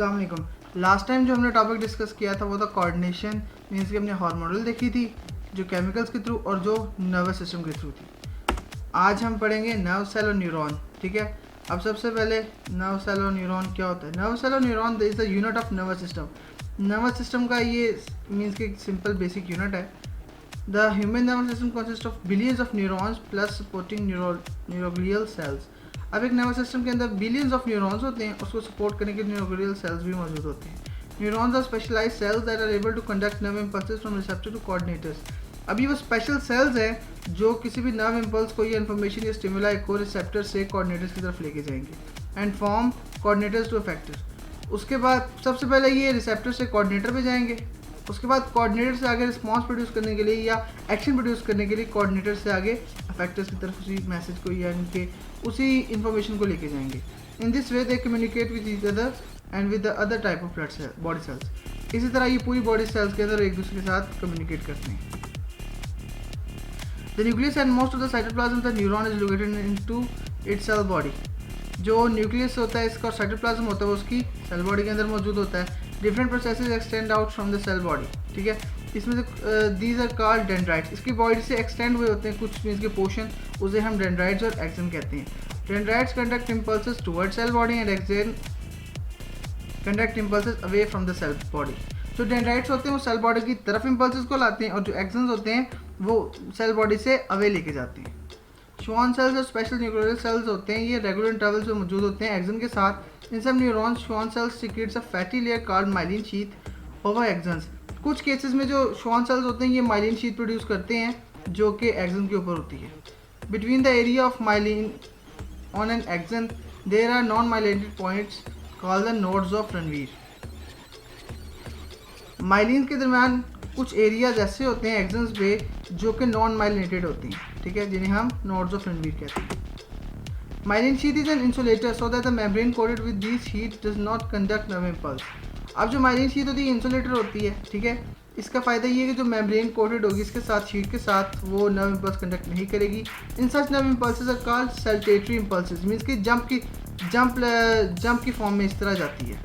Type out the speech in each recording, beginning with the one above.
अस्सलाम वालेकुम। Last time जो हमने टॉपिक डिस्कस किया था वो था कोऑर्डिनेशन, मीन्स कि हमने हार्मोनल देखी थी जो केमिकल्स के थ्रू और जो नर्वस सिस्टम के थ्रू थी। आज हम पढ़ेंगे नर्व सेल और न्यूरॉन, ठीक है। अब सबसे पहले नर्व सेल और न्यूरॉन क्या होता है। नर्व सेल और neuron is the unit of nervous system. Nervous system का ये मीन्स कि सिंपल बेसिक यूनिट है। The human nervous system consist of billions of neurons plus supporting neuroglial sales. अब एक नर्वस सिस्टम के अंदर बिलियंस ऑफ न्यूरॉन्स होते हैं, उसको सपोर्ट करने के न्यूरोग्लियल सेल्स भी मौजूद होते हैं। Neurons are specialised cells that are able to conduct nerve impulses from receptor to coordinators. अभी वो स्पेशल सेल्स हैं जो किसी भी नर्व इंपल्स को या इन्फॉर्मेशन या स्टिमुलाई को रिसेप्टर से कोऑर्डिनेटर्स की तरफ लेके जाएंगे and from coordinators to effector. उसके बाद सबसे पहले ये रिसेप्टर से कोऑर्डिनेटर पे जाएंगे, उसके बाद कोऑर्डिनेटर से आगे रिस्पॉन्स प्रोड्यूस करने के लिए या एक्शन प्रोड्यूस करने के लिए कोऑर्डिनेटर से आगे इफेक्टर्स की तरफ उसी मैसेज को या इनके उसी इंफॉर्मेशन को लेके जाएंगे। In this way they communicate with each other and with the other type of blood cell body cells. इसी तरह ये पूरी बॉडी सेल्स के अंदर एक दूसरे के साथ कम्युनिकेट करते हैं। The nucleus and most of the cytoplasm of the neuron is located into its cell body. जो न्यूक्लियस होता है इसका साइटोप्लाज्म होता है वो उसकी सेल बॉडी के अंदर मौजूद होता है। Different processes extend out from the cell body, ठीक है। इसमें से दीज आर कॉल्ड डेंड्राइट्स। इसकी बॉडी से एक्सटेंड हुए होते हैं कुछ मीन्स के पोर्शन, उसे हम डेंड्राइट्स और एक्सन कहते हैं। Dendrites conduct impulses toward cell body and axon conduct impulses away from the cell body. जो डेंड्राइट्स होते हैं वो सेल बॉडी की तरफ इम्पल्सेस को लाते हैं और जो एक्सन्स होते हैं वो सेल बॉडी से अवे लेके जाते हैं। श्वान सेल्स और स्पेशल न्यूक्लियर सेल्स होते हैं, ये रेगुलर इंटरवल्स में मौजूद होते हैं एक्सन के साथ। इन सब neurons Schwann cells secrets a fatty layer called myelin sheath over actions. कुछ केसेस में जो श्वान सेल्स होते हैं ये माइलिन शीथ प्रोड्यूस करते हैं जो कि एक्सन के ऊपर होती है। Between the area of myelin on an axon there are non myelinated points called the nodes of Ranvier. Myelin के दरमियान कुछ एरियाज ऐसे होते हैं एक्सन्स पे जो कि नॉन माइलिनेटेड होते हैं, ठीक है, जिन्हें हम नोड्स ऑफ रणवीर कहते हैं। Myelin sheath is an insulator so that the membrane coated with this sheath does not conduct nerve impulse. अब जो माइलिन शीथ होती है इंसुलेटर होती है, ठीक है। इसका फ़ायदा ये है कि जो मेम्ब्रेन कोटेड होगी इसके साथ शीट के साथ वो नर्व इंपल्स कंडक्ट नहीं करेगी। In such nerve impulses are called saltatory impulses, means कि जंप की फॉर्म में इस तरह जाती है।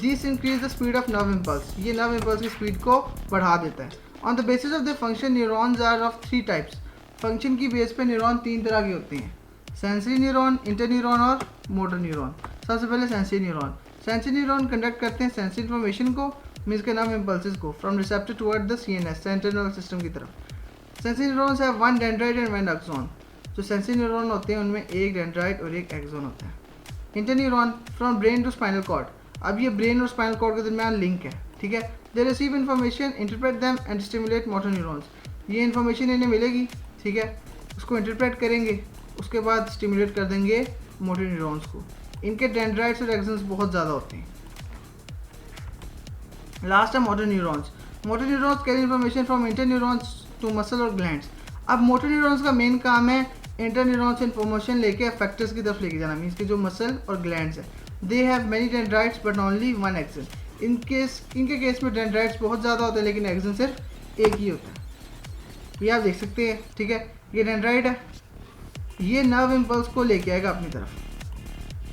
This increase the speed of nerve impulse, ये नर्व इंपल्स की स्पीड को बढ़ा देता है। On the basis of the function neurons are of 3 types. Function की बेस पे न्यूरॉन 3 तरह के होते हैं, सेंसरी न्यूरॉन, इंटरन्यूरॉन और मोटर न्यूरॉन। सबसे पहले sensory neuron. Sensory neuron conduct करते हैं सेंसरी इन्फॉर्मेशन को, मीन्स के नर्व इंपल्सेस को, from receptor toward the CNS central nervous system की तरफ। Sensory neurons have 1 dendrite and 1 axon. जो सेंसरी न्यूरॉन होते हैं उनमें एक डेंड्राइट और एक एक्सॉन होता है। Interneuron from brain to spinal cord. अब ये ब्रेन और स्पाइनल कॉर्ड के दरमियान लिंक है, ठीक है। They receive information, interpret them and stimulate motor neurons. ये इन्फॉर्मेशन इन्हें मिलेगी, ठीक है, उसको इंटरप्रेट करेंगे, उसके बाद स्टिमुलेट कर देंगे मोटर न्यूरॉन्स को। इनके डेंड्राइट्स और एक्सन्स बहुत ज़्यादा होते हैं। लास्ट है motor neurons. Motor neurons carry information from inter neurons to muscle और ग्लैंड्स। अब मोटर न्यूरॉन्स का मेन काम है इंटर न्यूरॉन्स से इन्फॉर्मेशन लेके फैक्टर्स की तरफ लेके जाना, मीन्स कि जो मसल और ग्लैंड्स है। They have many dendrites but only 1 action. इनके केस में डेंड्राइट्स बहुत ज़्यादा होते हैं लेकिन एक्सन सिर्फ एक ही होता है। ये आप देख सकते हैं, ठीक है, ये डेंड्राइट है, ये नर्व इंपल्स को लेके आएगा अपनी तरफ,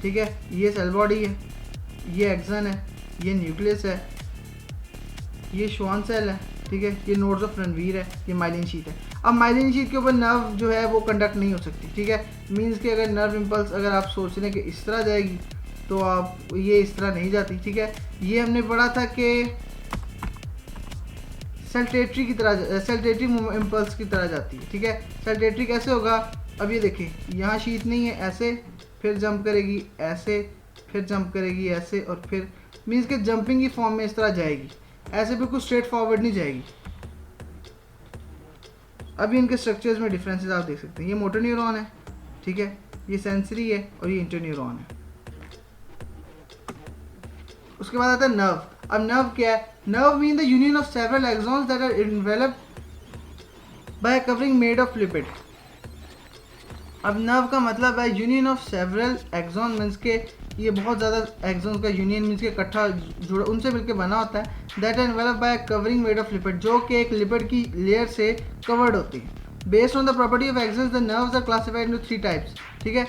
ठीक है। ये सेल बॉडी है, ये एक्सन है, ये न्यूक्लियस है, ये श्वान सेल है, ठीक है, ये नोड्स ऑफ रणवीर है, ये माइलिन शीथ है। अब माइलिन शीथ के ऊपर नर्व जो है वो कंडक्ट नहीं हो सकती, ठीक है, मीन्स कि अगर नर्व इंपल्स अगर आप सोच रहे हैं कि इस तरह जाएगी तो आप ये इस तरह नहीं जाती, ठीक है। ये हमने पढ़ा था कि सल्टेटरी की तरह, सल्टेटरी इंपल्स की तरह जाती है, ठीक है। सल्टेटरी कैसे होगा, अब ये देखिए यहाँ शीथ नहीं है, ऐसे फिर जंप करेगी, ऐसे फिर जंप करेगी, ऐसे और फिर मीन्स के जंपिंग की फॉर्म में इस तरह जाएगी, ऐसे बिल्कुल स्ट्रेट फॉरवर्ड नहीं जाएगी। अभी इनके स्ट्रक्चर्स में डिफरेंसेस आप देख सकते हैं। ये मोटर न्यूरॉन है, ठीक है, ये सेंसरी है और ये इंटर न्यूरॉन है। उसके बाद आता है नर्व। अब नर्व क्या है? Nerve mean the union of several axons that are enveloped by covering made of lipid. अब नर्व का मतलब है union of several axon, means के ये बहुत ज़्यादा एक्सॉन्स का यूनियन मीन्स के इकट्ठा जुड़ा उनसे मिलकर बना होता है। That are enveloped by covering made of lipid, जो कि एक लिपिड की लेयर से कवर्ड होती है। Based on the property of axons the nerves are classified into 3 types, ठीक है।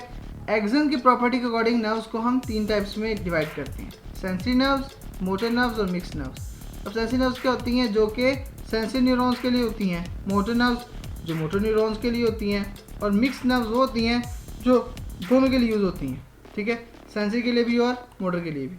एक्सन की प्रॉपर्टी के अकॉर्डिंग नर्व्स को हम 3 टाइप्स में डिवाइड करते हैं। सेंसरी नर्व्स, मोटर नर्व्स और मिक्स नर्व्स। अब सेंसरी नर्व्स क्या होती हैं? जो कि सेंसरी न्यूरॉन्स के लिए होती हैं। मोटर नर्व्स जो मोटर न्यूरॉन्स के लिए होती हैं। और मिक्स नर्व्स वो होती हैं जो दोनों के लिए यूज़ होती हैं, ठीक है, सेंसरी के लिए भी और मोटर के लिए भी।